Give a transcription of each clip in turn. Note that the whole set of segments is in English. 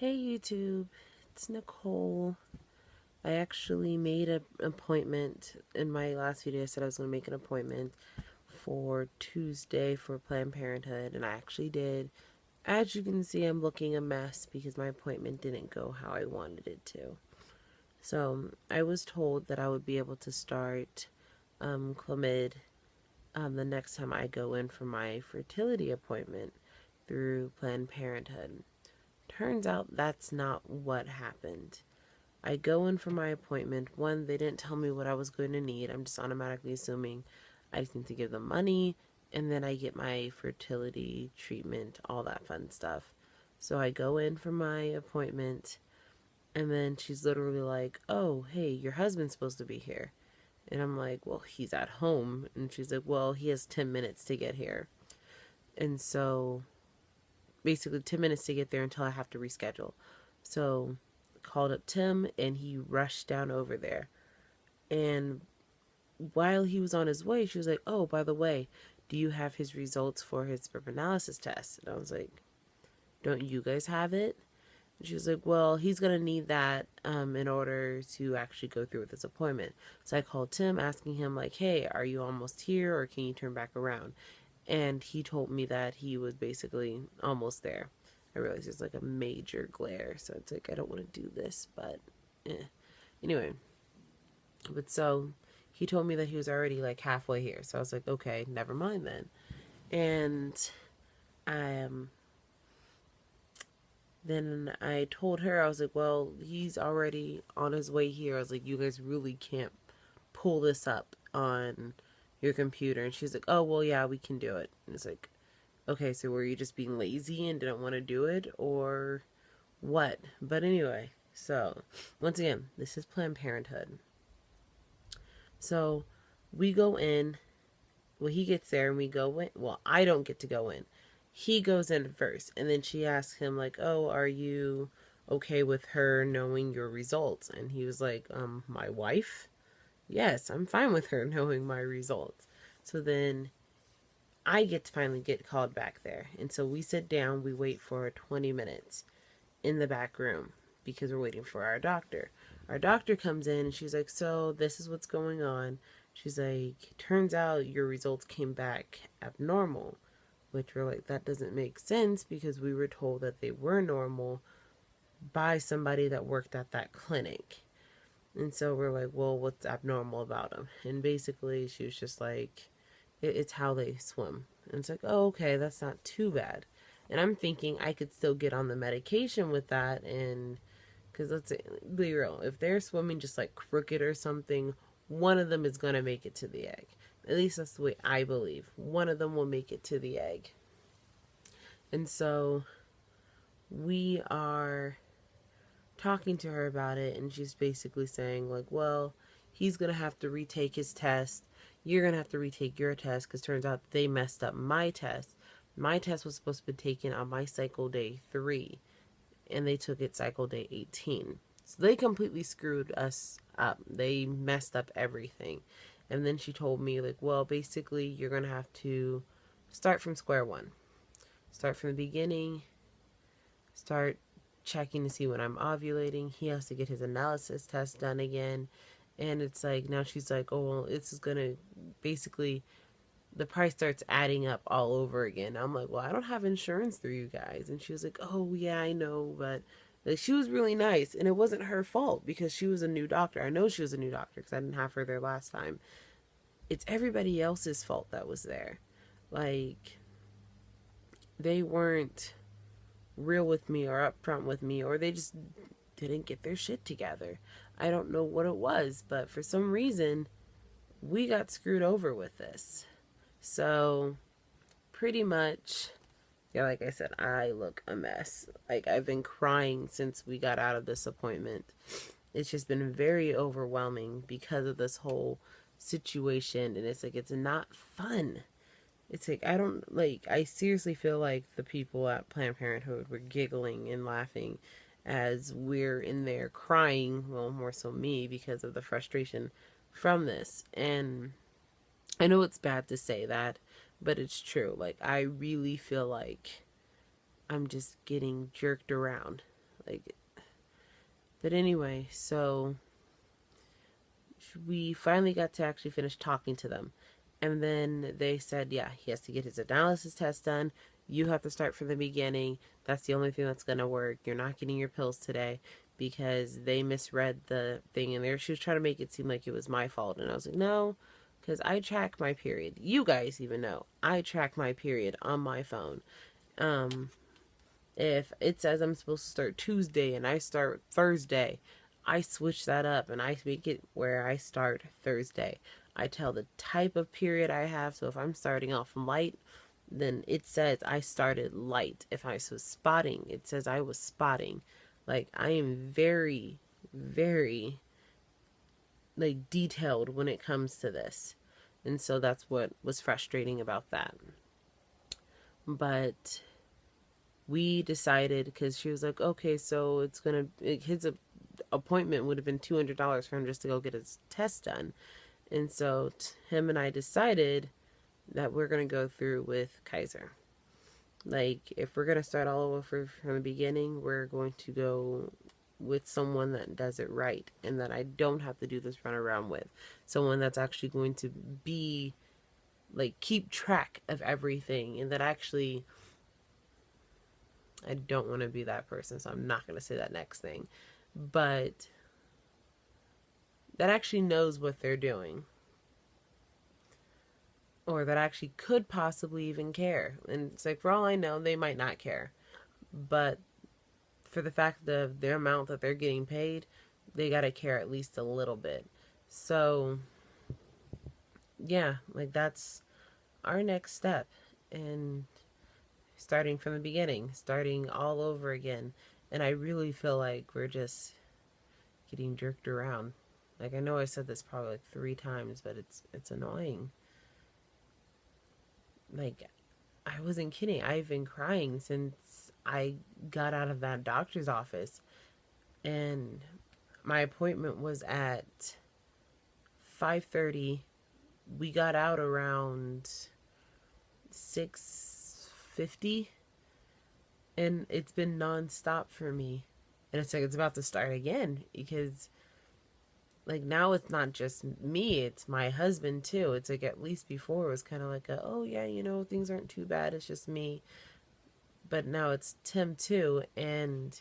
Hey YouTube, it's Nicole. I actually made an appointment in my last video. I said I was going to make an appointment for Tuesday for Planned Parenthood, and I actually did. As you can see, I'm looking a mess because my appointment didn't go how I wanted it to. So I was told that I would be able to start Clomid the next time I go in for my fertility appointment through Planned Parenthood. Turns out that's not what happened. I go in for my appointment. One, they didn't tell me what I was going to need. I'm just automatically assuming I just need to give them money, and then I get my fertility treatment, all that fun stuff. So I go in for my appointment, and then she's literally like, "Oh, hey, your husband's supposed to be here." And I'm like, "Well, he's at home." And she's like, "Well, he has 10 minutes to get here." And so basically 10 minutes to get there until I have to reschedule. So called up Tim and he rushed down over there. And while he was on his way, she was like, "Oh, by the way, do you have his results for his sperm analysis test?" And I was like, "Don't you guys have it?" And she was like, "Well, he's going to need that in order to actually go through with this appointment." So I called Tim asking him, like, "Hey, are you almost here or can you turn back around?" And he told me that he was basically almost there. I realized there's like a major glare, so it's like I don't want to do this, but anyway. But so he told me that he was already like halfway here, so I was like, okay, never mind then. And um, then I told her, I was like, well, he's already on his way here. I was like, you guys really can't pull this up on your computer. And she's like, oh, well, yeah, we can do it. And it's like, okay, so were you just being lazy and didn't want to do it, or what? But anyway, so once again, this is Planned Parenthood. So we go in. Well, he gets there and we go in. Well, I don't get to go in. He goes in first, and then she asks him like, "Oh, are you okay with her knowing your results?" And he was like, my wife? Yes, I'm fine with her knowing my results." So then I get to finally get called back there. And so we sit down, we wait for 20 minutes in the back room because we're waiting for our doctor. Our doctor comes in and she's like, "So this is what's going on." She's like, "Turns out your results came back abnormal." Which we're like, that doesn't make sense because we were told that they were normal by somebody that worked at that clinic. And so we're like, well, what's abnormal about them? And basically, she was just like, it's how they swim. And it's like, oh, okay, that's not too bad. And I'm thinking I could still get on the medication with that. And because let's be real, if they're swimming just like crooked or something, one of them is going to make it to the egg. At least that's the way I believe. One of them will make it to the egg. And so we are talking to her about it, and she's basically saying like, well, he's gonna have to retake his test, you're gonna have to retake your test, because turns out they messed up my test. My test was supposed to be taken on my cycle day 3, and they took it cycle day 18. So they completely screwed us up. They messed up everything. And then she told me like, well, basically you're gonna have to start from square one, start from the beginning, start checking to see when I'm ovulating. He has to get his analysis test done again. And it's like, now she's like, oh, well, this is going to basically, the price starts adding up all over again. I'm like, well, I don't have insurance through you guys. And she was like, oh, yeah, I know. But like, she was really nice. And it wasn't her fault because she was a new doctor. I know she was a new doctor because I didn't have her there last time. It's everybody else's fault that was there. Like, they weren't real with me or upfront with me, or they just didn't get their shit together. I don't know what it was, but for some reason, we got screwed over with this. So, pretty much, yeah, like I said, I look a mess. Like, I've been crying since we got out of this appointment. It's just been very overwhelming because of this whole situation, and it's like, it's not fun. It's like, I don't, like, I seriously feel like the people at Planned Parenthood were giggling and laughing as we're in there crying, well, more so me, because of the frustration from this. And I know it's bad to say that, but it's true. Like, I really feel like I'm just getting jerked around. Like, but anyway, so we finally got to actually finish talking to them. And then they said, yeah, he has to get his analysis test done. You have to start from the beginning. That's the only thing that's going to work. You're not getting your pills today because they misread the thing. And she was trying to make it seem like it was my fault. And I was like, no, because I track my period. You guys even know I track my period on my phone. If it says I'm supposed to start Tuesday and I start Thursday, I switch that up and I make it where I start Thursday. I tell the type of period I have. So if I'm starting off light, then it says I started light. If I was spotting, it says I was spotting. Like, I am very, very, like, detailed when it comes to this. And so that's what was frustrating about that. But we decided, because she was like, okay, so it's gonna, his appointment would have been $200 for him just to go get his test done. And so him and I decided that we're gonna go through with Kaiser. Like, if we're gonna start all over from the beginning, we're going to go with someone that does it right and that I don't have to do this runaround with. Someone that's actually going to be, like, keep track of everything, and that actually, I don't want to be that person, so I'm not going to say that next thing. But that actually knows what they're doing. Or that actually could possibly even care. And it's like, for all I know, they might not care. But for the fact of their amount that they're getting paid, they got to care at least a little bit. So, yeah, like, that's our next step. And starting from the beginning, starting all over again. And I really feel like we're just getting jerked around. Like, I know I said this probably like 3 times, but it's annoying. Like, I wasn't kidding. I've been crying since I got out of that doctor's office. And my appointment was at 5:30. We got out around 6:50. And it's been nonstop for me. And it's like it's about to start again because, like, now it's not just me, it's my husband too. It's like, at least before it was kind of like oh yeah, things aren't too bad, it's just me. But now it's Tim too. And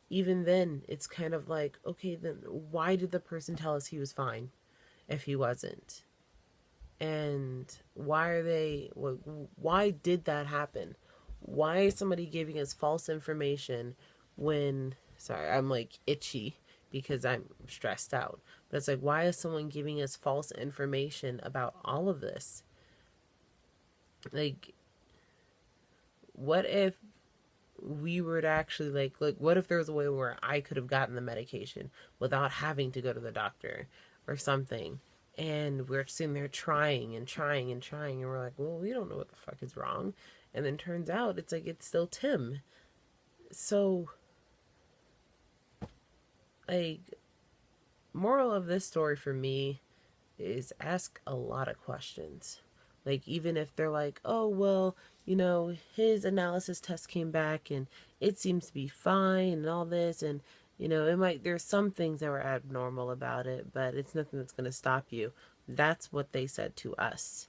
even then, it's kind of like, okay, then why did the person tell us he was fine if he wasn't? And why did that happen? Why is somebody giving us false information when, sorry, I'm like itchy because I'm stressed out. But it's like, why is someone giving us false information about all of this? Like, what if we were to actually, like, what if there was a way where I could have gotten the medication without having to go to the doctor or something? And we're sitting there trying and trying and trying, and we're like, well, we don't know what the fuck is wrong. And then turns out it's like, it's still Tim. So, like, moral of this story for me is ask a lot of questions. Like, even if they're like, oh, well, his analysis test came back and it seems to be fine and all this, and there's some things that were abnormal about it, but it's nothing that's going to stop you. That's what they said to us.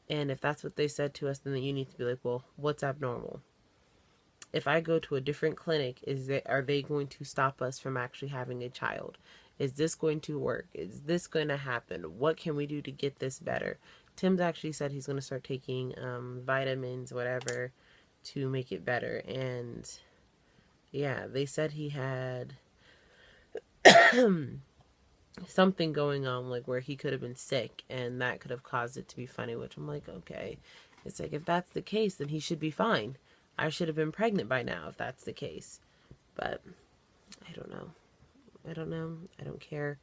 And if that's what they said to us, then you need to be like, well, what's abnormal? If I go to a different clinic, are they going to stop us from actually having a child? Is this going to work? Is this going to happen? What can we do to get this better? Tim's actually said he's going to start taking vitamins, whatever, to make it better. And yeah, they said he had something going on, like, where he could have been sick and that could have caused it to be funny, which I'm like, okay. It's like, if that's the case, then he should be fine. I should have been pregnant by now if that's the case. But I don't know. I don't care.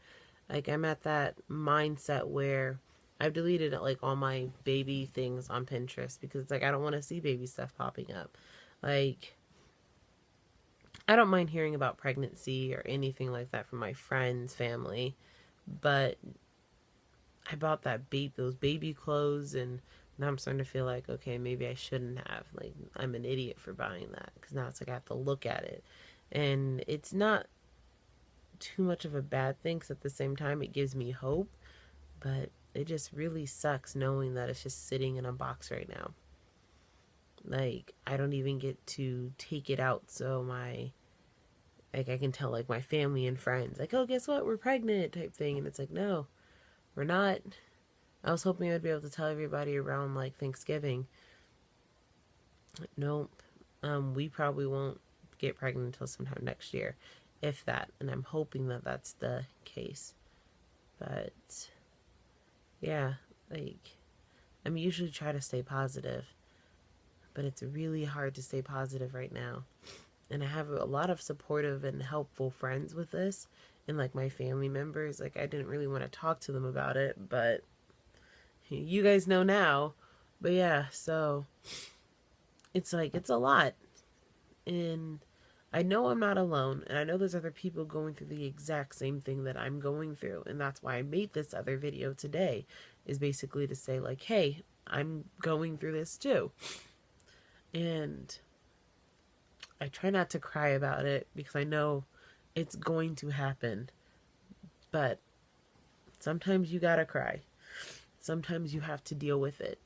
Like, I'm at that mindset where I've deleted, like, all my baby things on Pinterest because it's like, I don't want to see baby stuff popping up. Like, I don't mind hearing about pregnancy or anything like that from my friends, family, but I bought those baby clothes, and now I'm starting to feel like, okay, maybe I shouldn't have. Like, I'm an idiot for buying that because now it's like I have to look at it And it's not too much of a bad thing, because at the same time, it gives me hope. But it just really sucks knowing that it's just sitting in a box right now. Like, I don't even get to take it out, so I can tell, like, my family and friends, like, oh, guess what, we're pregnant, type thing. And it's like, no, we're not. I was hoping I'd be able to tell everybody around, like, Thanksgiving. Nope. We probably won't get pregnant until sometime next year, if that. And I'm hoping that that's the case. But yeah, like, I'm usually try to stay positive, but it's really hard to stay positive right now. And I have a lot of supportive and helpful friends with this, and like my family members. Like, I didn't really want to talk to them about it, but you guys know now. But yeah, so it's like, it's a lot. And I know I'm not alone, and I know there's other people going through the exact same thing that I'm going through, and that's why I made this other video today, is basically to say, like, hey, I'm going through this too. And I try not to cry about it, because I know it's going to happen. But sometimes you gotta cry. Sometimes you have to deal with it.